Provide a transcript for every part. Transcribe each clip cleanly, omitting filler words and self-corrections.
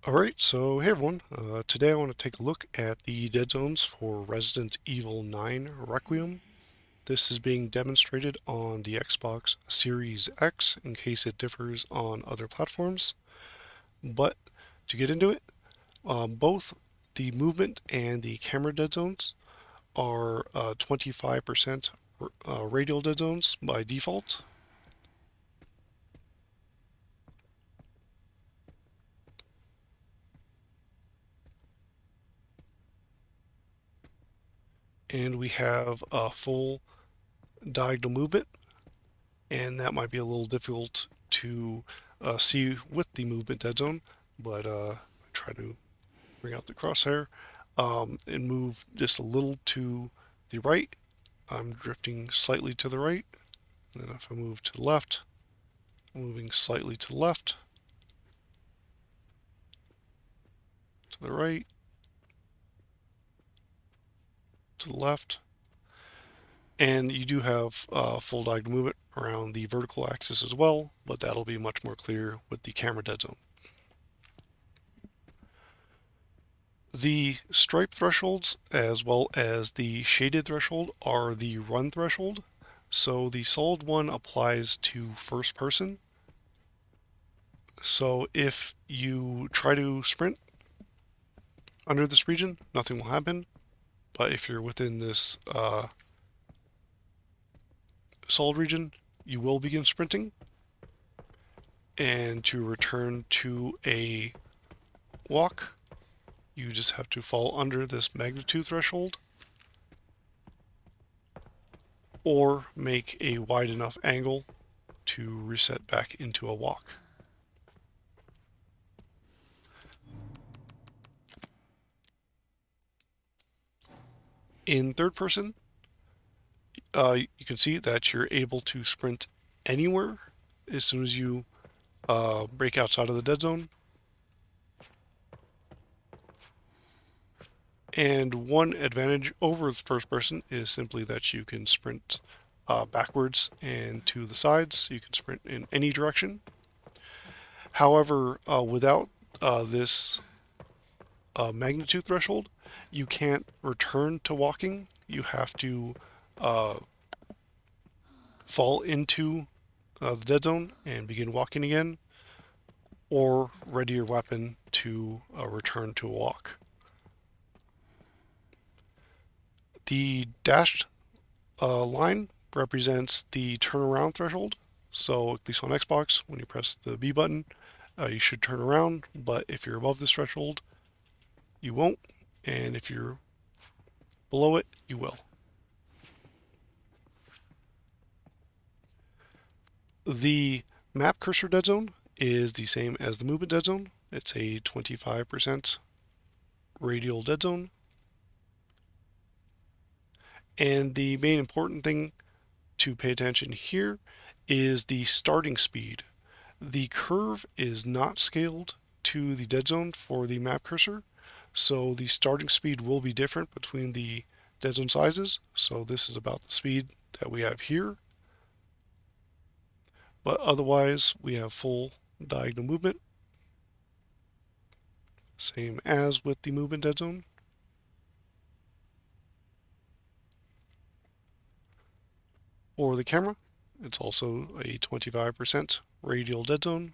Alright, so hey everyone. Today I want to take a look at the dead zones for Resident Evil 9 Requiem. This is being demonstrated on the Xbox Series X in case it differs on other platforms. But to get into it, both the movement and the camera dead zones are 25% radial dead zones by default. And we have a full diagonal movement, and that might be a little difficult to see with the movement dead zone, but try to bring out the crosshair and move just a little to the right. I'm drifting slightly to the right, and then if I move to the left, moving slightly to the left, to the right, to the left, and you do have full diagonal movement around the vertical axis as well, but that'll be much more clear with the camera dead zone. The stripe thresholds as well as the shaded threshold are the run threshold. So the solid one applies to first person. So if you try to sprint under this region, nothing will happen. But if you're within this solid region, you will begin sprinting. And to return to a walk, you just have to fall under this magnitude threshold or make a wide enough angle to reset back into a walk. In third person, you can see that you're able to sprint anywhere as soon as you break outside of the dead zone. And one advantage over the first person is simply that you can sprint backwards and to the sides. You can sprint in any direction. However, without this magnitude threshold, you can't return to walking. You have to fall into the dead zone and begin walking again, or ready your weapon to return to a walk. The dashed line represents the turnaround threshold. So at least on Xbox, when you press the B button, you should turn around, but if you're above this threshold, you won't, and if you're below it, you will. The map cursor dead zone is the same as the movement dead zone. It's a 25% radial dead zone. And the main important thing to pay attention here is the starting speed. The curve is not scaled to the dead zone for the map cursor, so the starting speed will be different between the dead zone sizes. So this is about the speed that we have here. But otherwise, we have full diagonal movement, same as with the movement dead zone. For the camera, it's also a 25% radial dead zone.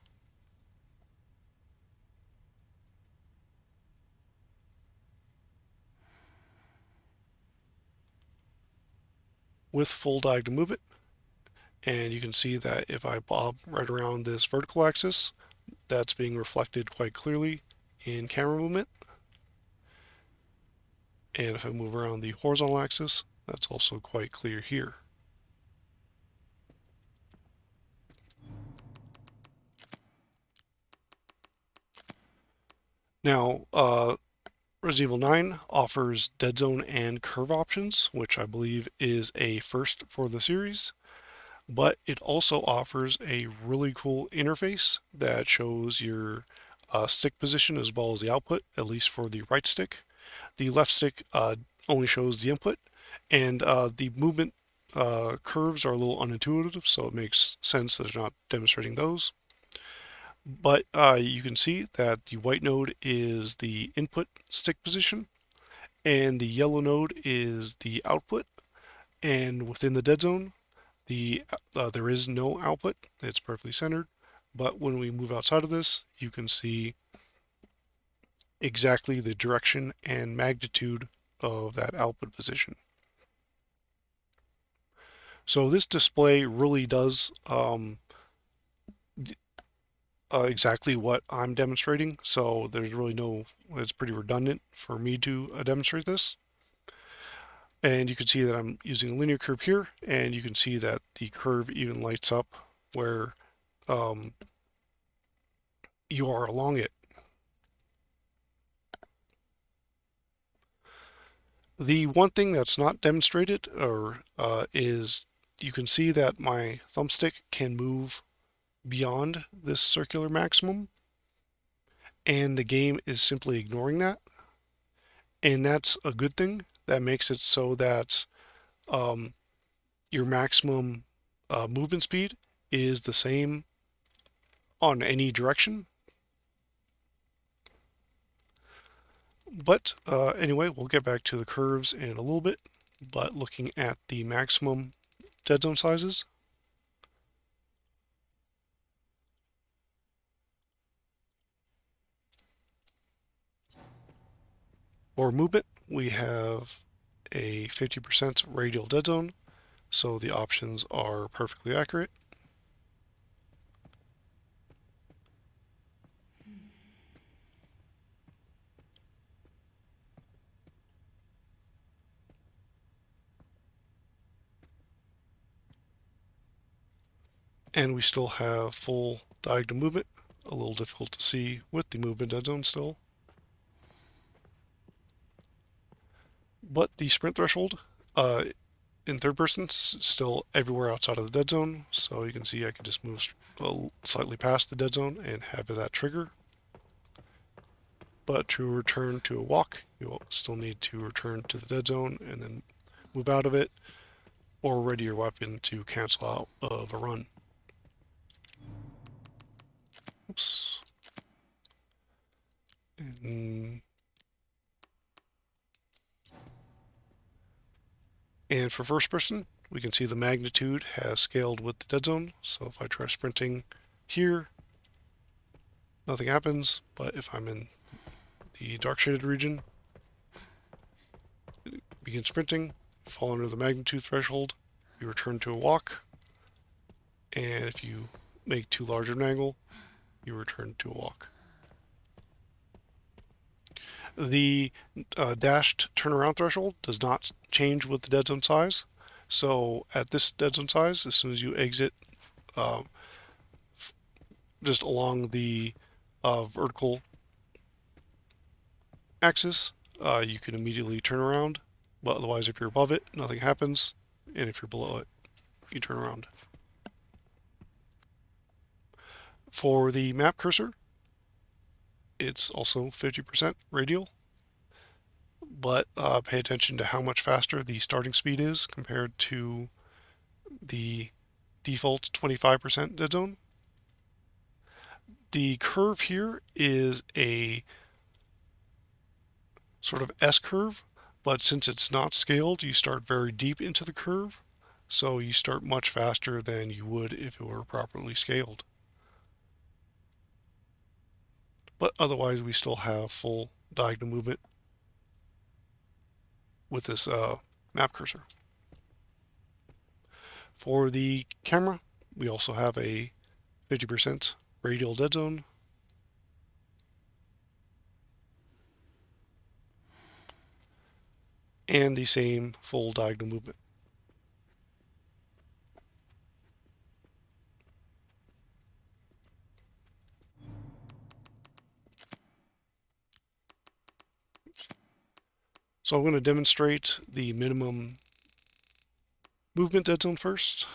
With full diagonal movement. And you can see that if I bob right around this vertical axis, that's being reflected quite clearly in camera movement. And if I move around the horizontal axis, that's also quite clear here. Now, Resident Evil 9 offers dead zone and curve options, which I believe is a first for the series. But it also offers a really cool interface that shows your stick position as well as the output, at least for the right stick. The left stick only shows the input, and the movement curves are a little unintuitive, so it makes sense that they're not demonstrating those. But you can see that the white node is the input stick position, and the yellow node is the output. And within the dead zone, there is no output. It's perfectly centered. But when we move outside of this, you can see exactly the direction and magnitude of that output position. So this display really does exactly what I'm demonstrating. So there's really it's pretty redundant for me to demonstrate this. And you can see that I'm using a linear curve here, and you can see that the curve even lights up where um, you are along it. The one thing that's not demonstrated is you can see that my thumbstick can move beyond this circular maximum, and the game is simply ignoring that. And that's a good thing. That makes it so that um, your maximum movement speed is the same on any direction. But anyway, we'll get back to the curves in a little bit. But looking at the maximum dead zone sizes, for movement, we have a 50% radial dead zone, so the options are perfectly accurate. And we still have full diagonal movement, a little difficult to see with the movement dead zone still. But the sprint threshold in third person is still everywhere outside of the dead zone, so you can see I could just move slightly past the dead zone and have that trigger. But to return to a walk, you'll still need to return to the dead zone and then move out of it, or ready your weapon to cancel out of a run. Oops. And for first person, we can see the magnitude has scaled with the dead zone. So if I try sprinting here, nothing happens. But if I'm in the dark shaded region, begin sprinting, fall under the magnitude threshold, you return to a walk. And if you make too large of an angle, you return to a walk. The dashed turnaround threshold does not change with the dead zone size. So at this dead zone size, as soon as you exit uh, just along the vertical axis, you can immediately turn around. But otherwise, if you're above it, nothing happens. And if you're below it, you turn around. For the map cursor, it's also 50% radial. But pay attention to how much faster the starting speed is compared to the default 25% dead zone. The curve here is a sort of S curve, but since it's not scaled, you start very deep into the curve. So you start much faster than you would if it were properly scaled. But otherwise, we still have full diagonal movement with this map cursor. For the camera, we also have a 50% radial dead zone. And the same full diagonal movement. So I'm going to demonstrate the minimum movement dead zone first.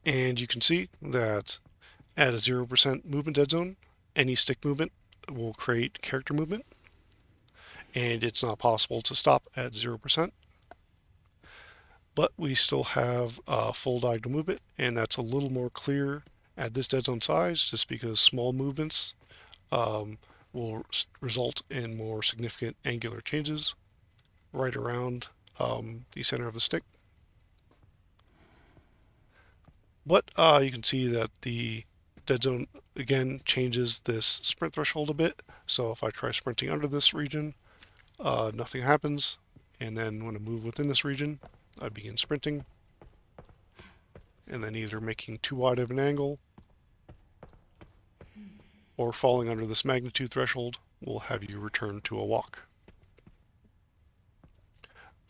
And you can see that at a 0% movement dead zone, any stick movement will create character movement. and it's not possible to stop at 0%. But we still have full diagonal movement, and that's a little more clear at this dead zone size, just because small movements will result in more significant angular changes right around the center of the stick. But you can see that the dead zone again changes this sprint threshold a bit. So if I try sprinting under this region, nothing happens. And then when I move within this region, I begin sprinting. And then either making too wide of an angle or falling under this magnitude threshold will have you return to a walk.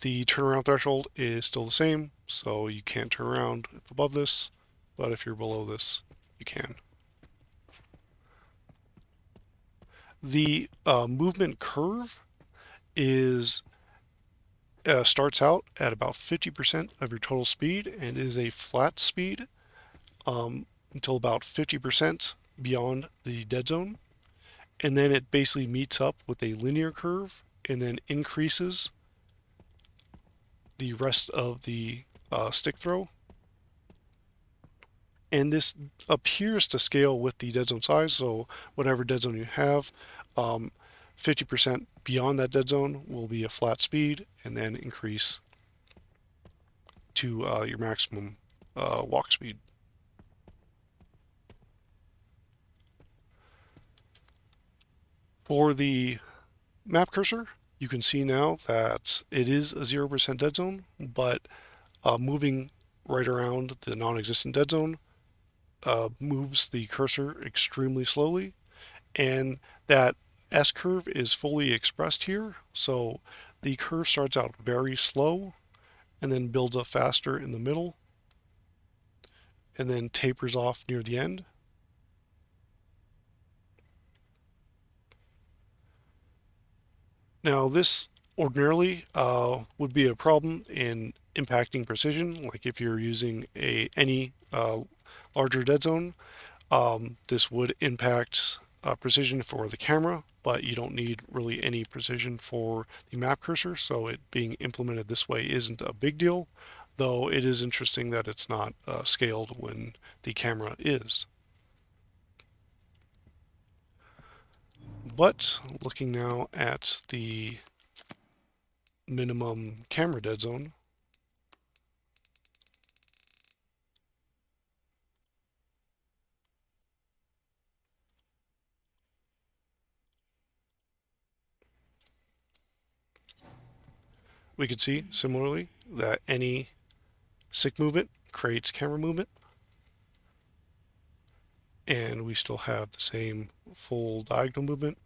The turnaround threshold is still the same, so you can't turn around if above this, but if you're below this, you can. The movement curve is starts out at about 50% of your total speed and is a flat speed until about 50% beyond the dead zone. And then it basically meets up with a linear curve and then increases the rest of the stick throw. And this appears to scale with the dead zone size, so whatever dead zone you have, 50% beyond that dead zone will be a flat speed and then increase to your maximum walk speed. For the map cursor, you can see now that it is a 0% dead zone, but moving right around the non-existent dead zone moves the cursor extremely slowly, and that S-curve is fully expressed here. So the curve starts out very slow and then builds up faster in the middle and then tapers off near the end. Now this ordinarily would be a problem in impacting precision, like if you're using any larger dead zone. This would impact precision for the camera, but you don't need really any precision for the map cursor, so it being implemented this way isn't a big deal, though it is interesting that it's not scaled when the camera is. But looking now at the minimum camera dead zone, we can see similarly that any stick movement creates camera movement, and we still have the same full diagonal movement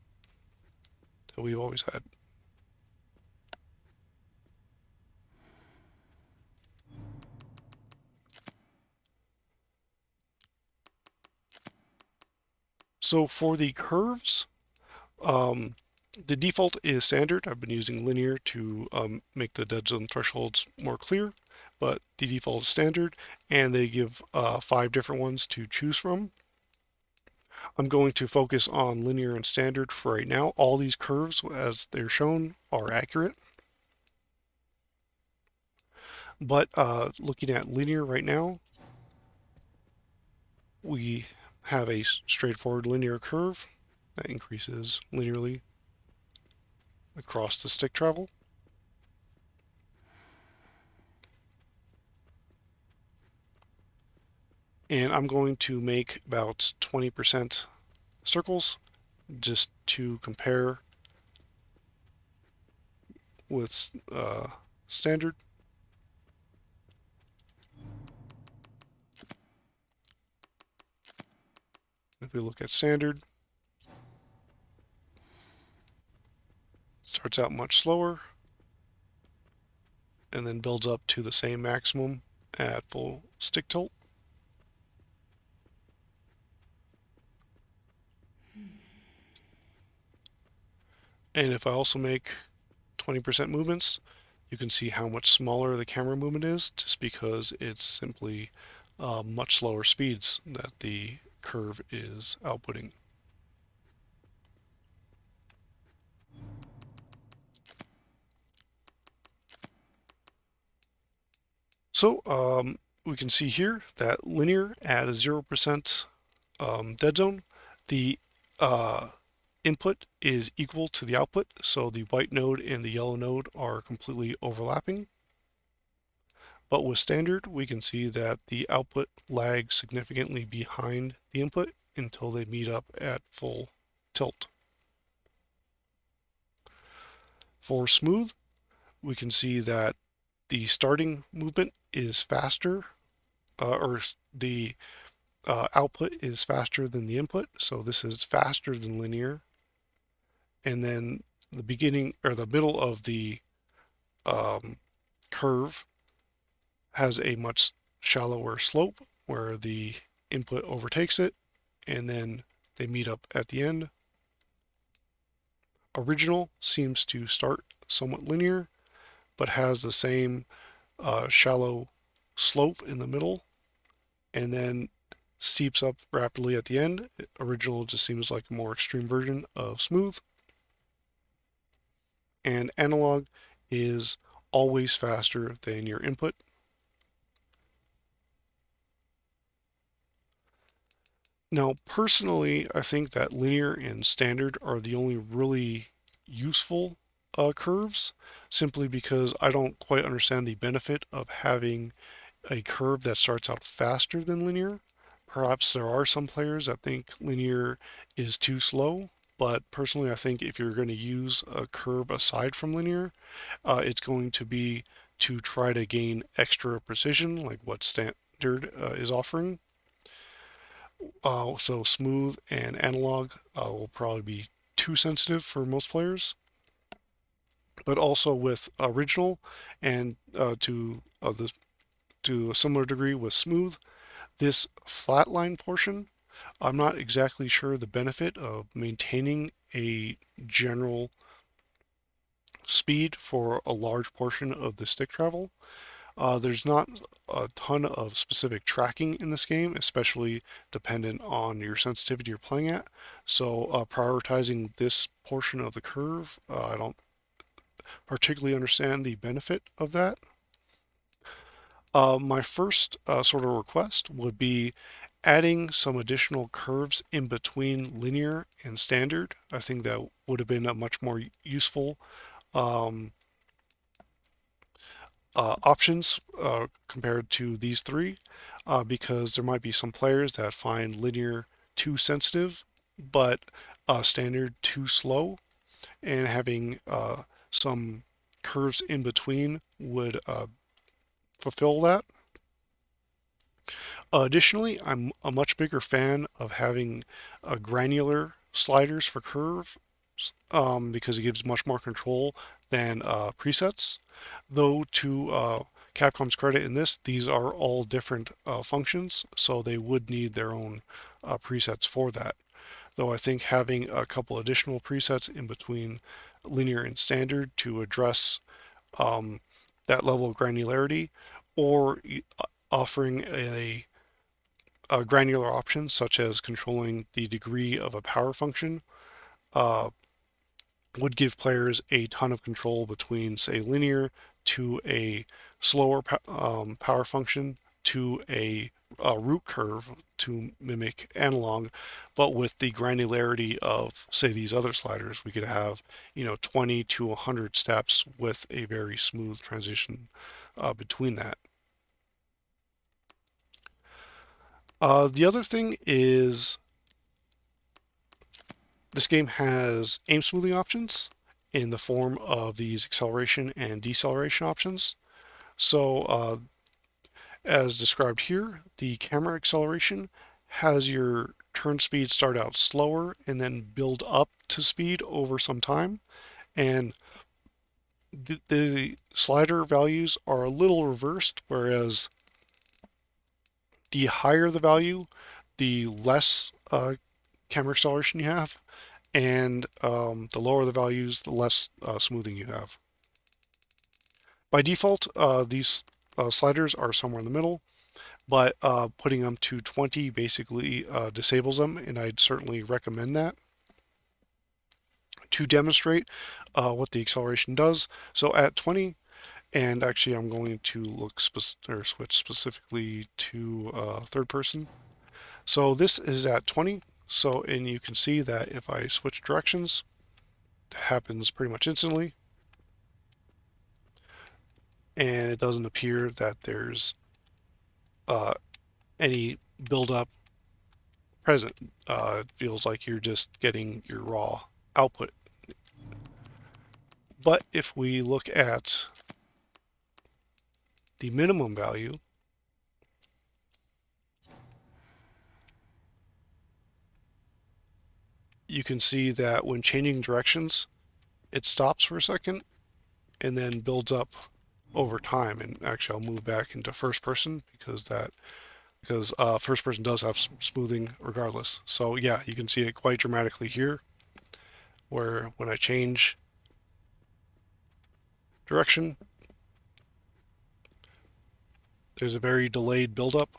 that we've always had. So for the curves, the default is standard. I've been using linear to make the dead zone thresholds more clear, but the default is standard, and they give 5 different ones to choose from. I'm going to focus on linear and standard for right now. All these curves, as they're shown, are accurate. But looking at linear right now, we have a straightforward linear curve that increases linearly across the stick travel. And I'm going to make about 20% circles just to compare with standard. If we look at standard, it starts out much slower and then builds up to the same maximum at full stick tilt. And if I also make 20% movements, you can see how much smaller the camera movement is, just because it's simply much slower speeds that the curve is outputting. We can see here that linear at a 0% dead zone, the input is equal to the output, so the white node and the yellow node are completely overlapping. But with standard, we can see that the output lags significantly behind the input until they meet up at full tilt. For smooth, we can see that the starting movement is faster, or the output is faster than the input, so this is faster than linear. And then the beginning or the middle of the curve has a much shallower slope where the input overtakes it, and then they meet up at the end. Original seems to start somewhat linear, but has the same shallow slope in the middle, and then steeps up rapidly at the end. Original just seems like a more extreme version of smooth. And analog is always faster than your input. Now, personally, I think that linear and standard are the only really useful curves, simply because I don't quite understand the benefit of having a curve that starts out faster than linear. Perhaps there are some players that think linear is too slow, but personally, I think if you're going to use a curve aside from linear, it's going to be to try to gain extra precision, like what standard is offering. So smooth and analog will probably be too sensitive for most players. But also with original and to a similar degree with smooth, this flatline portion, I'm not exactly sure the benefit of maintaining a general speed for a large portion of the stick travel. There's not a ton of specific tracking in this game, especially dependent on your sensitivity you're playing at. So prioritizing this portion of the curve, I don't particularly understand the benefit of that. My first sort of request would be adding some additional curves in between linear and standard. I think that would have been a much more useful um, options compared to these three, because there might be some players that find linear too sensitive, but standard too slow, and having some curves in between would fulfill that. Additionally, I'm a much bigger fan of having granular sliders for curves, because it gives much more control than presets. Though to Capcom's credit in this, these are all different functions, so they would need their own presets for that. Though I think having a couple additional presets in between linear and standard to address that level of granularity, or offering a granular option such as controlling the degree of a power function, uh, would give players a ton of control between, say, linear to a slower power function to a root curve to mimic analog, but with the granularity of, say, these other sliders, we could have 20 to 100 steps with a very smooth transition between that. The other thing is this game has aim smoothing options in the form of these acceleration and deceleration options. So as described here, the camera acceleration has your turn speed start out slower and then build up to speed over some time. And the slider values are a little reversed, whereas the higher the value, the less camera acceleration you have, and the lower the values, the less smoothing you have. By default, these sliders are somewhere in the middle, but putting them to 20 basically disables them, and I'd certainly recommend that. To demonstrate what the acceleration does, so at 20, And actually, I'm going to or switch specifically to third person. So this is at 20. So, and you can see that if I switch directions, that happens pretty much instantly. And it doesn't appear that there's uh, any buildup present. It feels like you're just getting your raw output. But if we look at the minimum value, you can see that when changing directions, it stops for a second and then builds up over time. And actually, I'll move back into first person because first person does have smoothing regardless. So yeah, you can see it quite dramatically here, where when I change direction, there's a very delayed buildup,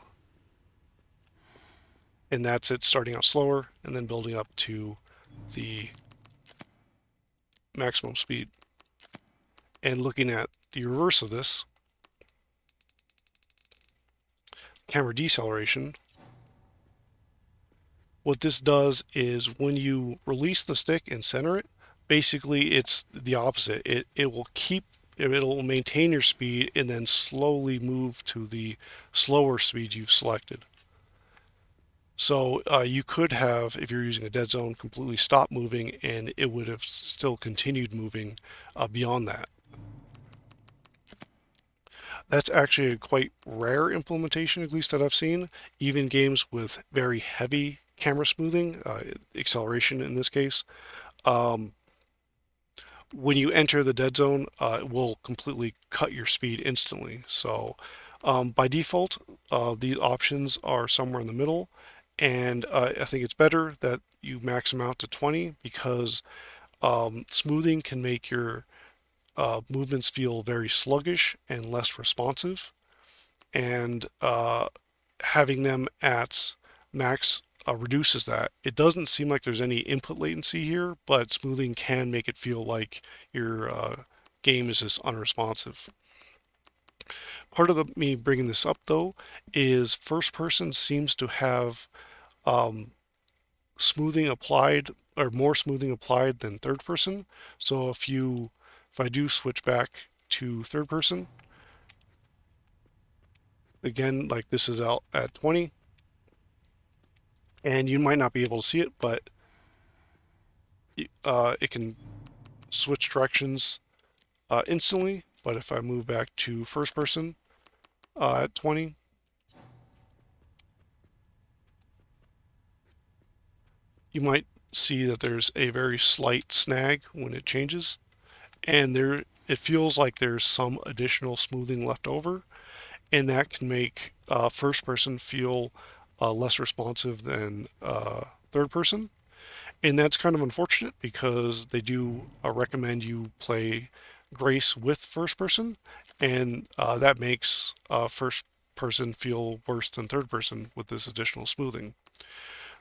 and that's it starting out slower and then building up to the maximum speed. And looking at the reverse of this, camera deceleration, what this does is when you release the stick and center it, basically it's the opposite. It'll maintain your speed and then slowly move to the slower speed you've selected. So you could have, if you're using a dead zone, completely stop moving and it would have still continued moving beyond that. That's actually a quite rare implementation, at least that I've seen. Even games with very heavy camera smoothing, acceleration in this case, um, when you enter the dead zone, it will completely cut your speed instantly. So by default, these options are somewhere in the middle. And I think it's better that you max them out to 20 because smoothing can make your movements feel very sluggish and less responsive. And having them at max reduces that. It doesn't seem like there's any input latency here, but smoothing can make it feel like your game is just unresponsive. Part of me bringing this up though is first person seems to have um, smoothing applied or more smoothing applied than third person. So if I do switch back to third person, again, like this is out at 20, and you might not be able to see it, but it can switch directions instantly. But if I move back to first person at 20, you might see that there's a very slight snag when it changes, and it feels like there's some additional smoothing left over, and that can make first person feel less responsive than third person. And that's kind of unfortunate because they do recommend you play Grace with first person, and that makes first person feel worse than third person with this additional smoothing.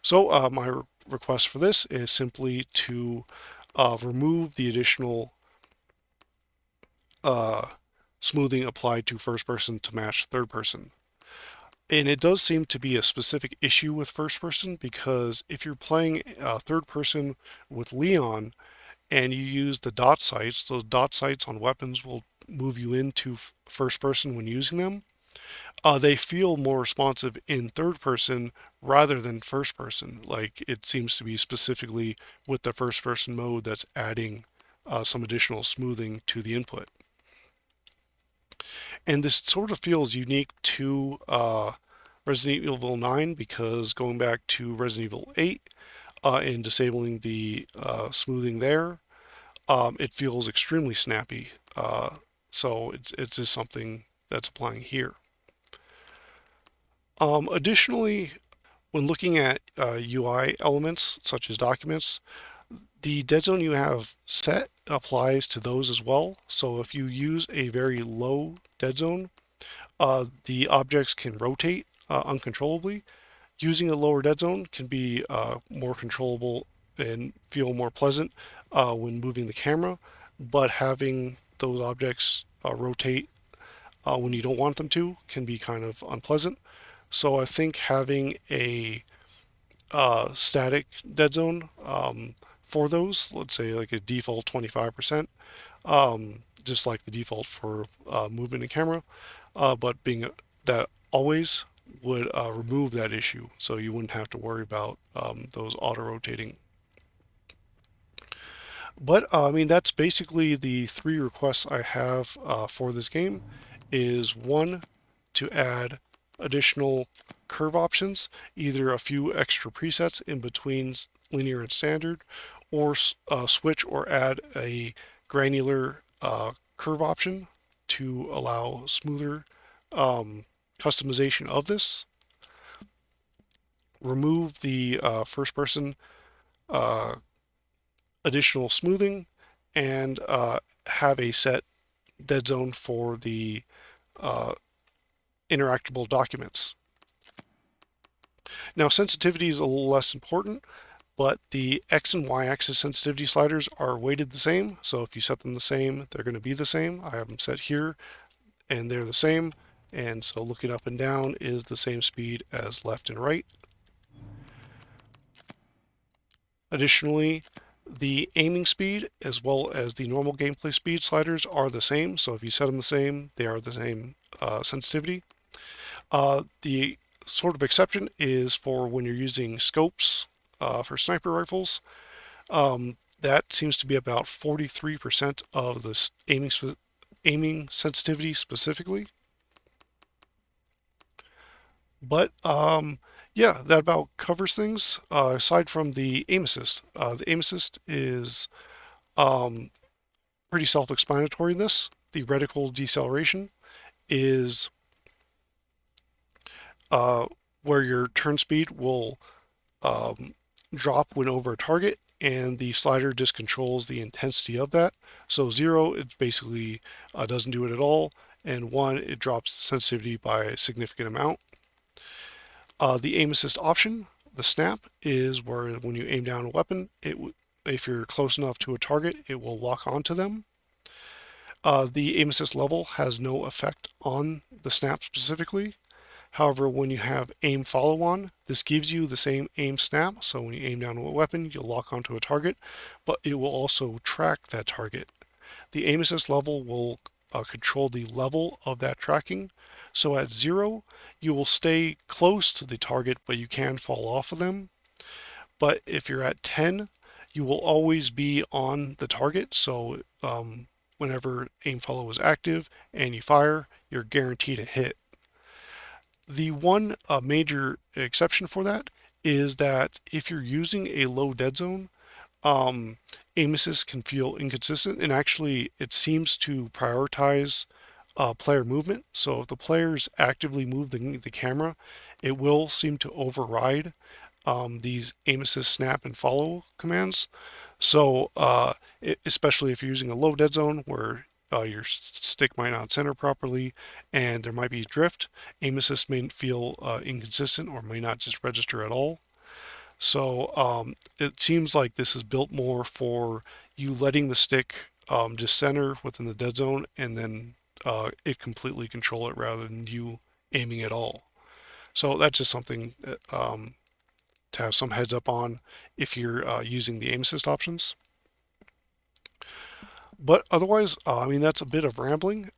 So my request for this is simply to remove the additional uh, smoothing applied to first person to match third person. And it does seem to be a specific issue with first person because if you're playing third person with Leon and you use the dot sights, those dot sights on weapons will move you into first person when using them. They feel more responsive in third person rather than first person. Like it seems to be specifically with the first person mode that's adding some additional smoothing to the input. And this sort of feels unique to Resident Evil 9 because going back to Resident Evil 8 and disabling the smoothing there, it feels extremely snappy. So it's just something that's applying here. Additionally, when looking at UI elements such as documents, the dead zone you have set applies to those as well. So if you use a very low dead zone, the objects can rotate uncontrollably. Using a lower dead zone can be more controllable and feel more pleasant when moving the camera, but having those objects rotate when you don't want them to can be kind of unpleasant. So I think having a static dead zone for those, let's say like a default 25%, just like the default for movement and camera, but being that always would remove that issue, so you wouldn't have to worry about those auto rotating. But I mean, that's basically the three requests I have for this game. Is one, to add additional curve options, either a few extra presets in between linear and standard, or switch or add a granular curve option to allow smoother customization of this. Remove the first person uh, additional smoothing, and have a set dead zone for the uh, interactable documents. Now, sensitivity is a little less important, but the X and Y axis sensitivity sliders are weighted the same. So if you set them the same, they're going to be the same. I have them set here and they're the same. And so looking up and down is the same speed as left and right. Additionally, the aiming speed as well as the normal gameplay speed sliders are the same. So if you set them the same, they are the same sensitivity. The sort of exception is for when you're using scopes for sniper rifles. That seems to be about 43% of the aiming sensitivity specifically. But yeah, that about covers things. Aside from the aim assist, the aim assist is pretty self-explanatory in this. The reticle deceleration is where your turn speed will drop when over a target, and the slider just controls the intensity of that. So 0, it basically doesn't do it at all, and 1, it drops the sensitivity by a significant amount. The aim assist option, the snap, is where when you aim down a weapon, if you're close enough to a target, it will lock onto them. The aim assist level has no effect on the snap specifically. However, when you have aim follow on, this gives you the same aim snap. So when you aim down a weapon, you'll lock onto a target, but it will also track that target. The aim assist level will control the level of that tracking. So at 0, you will stay close to the target, but you can fall off of them. But if you're at 10, you will always be on the target. So whenever aim follow is active and you fire, you're guaranteed a hit. The one major exception for that is that if you're using a low dead zone, aim assist can feel inconsistent, and actually it seems to prioritize player movement. So if the players actively move the camera, it will seem to override these aim assist snap and follow commands. So especially if you're using a low dead zone where your stick might not center properly and there might be drift, aim assist may feel inconsistent or may not just register at all. So it seems like this is built more for you letting the stick just center within the dead zone, and then it completely control it rather than you aiming at all. So that's just something that, to have some heads up on if you're using the aim assist options. But otherwise, I mean, that's a bit of rambling.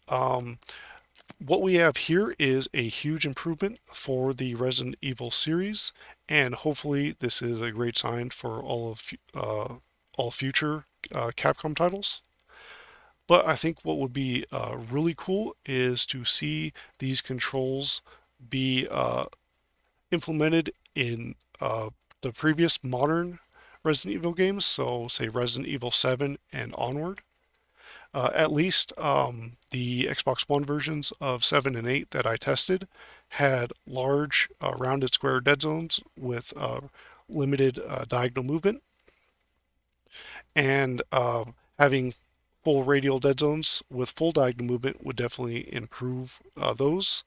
What we have here is a huge improvement for the Resident Evil series, and hopefully this is a great sign for all future Capcom titles. But I think what would be really cool is to see these controls be implemented in the previous modern Resident Evil games, so say Resident Evil 7 and onward. At least the Xbox One versions of 7 and 8 that I tested had large rounded square dead zones with limited diagonal movement, and having full radial dead zones with full diagonal movement would definitely improve those.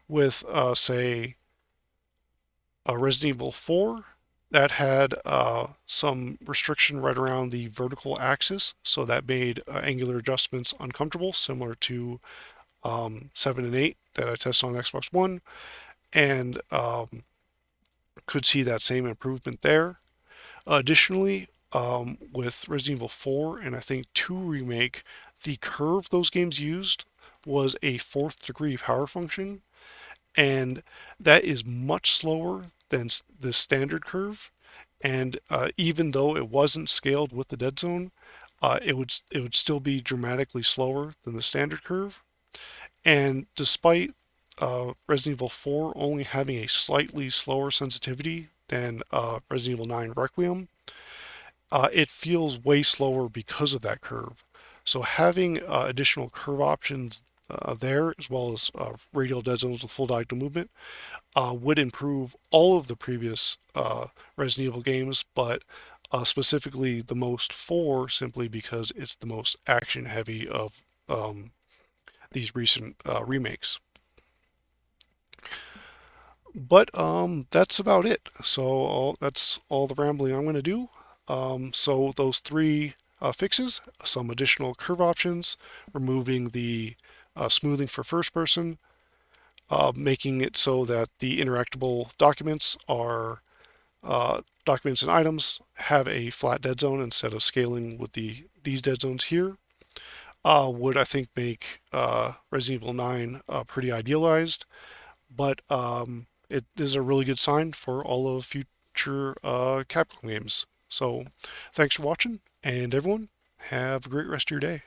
With say Resident Evil 4, that had some restriction right around the vertical axis, so that made angular adjustments uncomfortable, similar to 7 and 8 that I tested on Xbox One, and could see that same improvement there. Additionally, with Resident Evil 4 and I think 2 Remake, the curve those games used was a fourth degree power function, and that is much slower than the standard curve. And even though it wasn't scaled with the dead zone, it would still be dramatically slower than the standard curve. And despite Resident Evil 4 only having a slightly slower sensitivity than Resident Evil 9 Requiem, it feels way slower because of that curve. So having additional curve options there, as well as radial dead zones with full diagonal movement, would improve all of the previous Resident Evil games, but specifically the most 4, simply because it's the most action heavy of these recent remakes. But that's about it. So that's all the rambling I'm going to do. So those three fixes, some additional curve options, removing the smoothing for first person, making it so that the interactable documents and items have a flat dead zone instead of scaling with these dead zones here, would I think make Resident Evil 9 pretty idealized. But it is a really good sign for all of future Capcom games. So thanks for watching, and everyone, have a great rest of your day.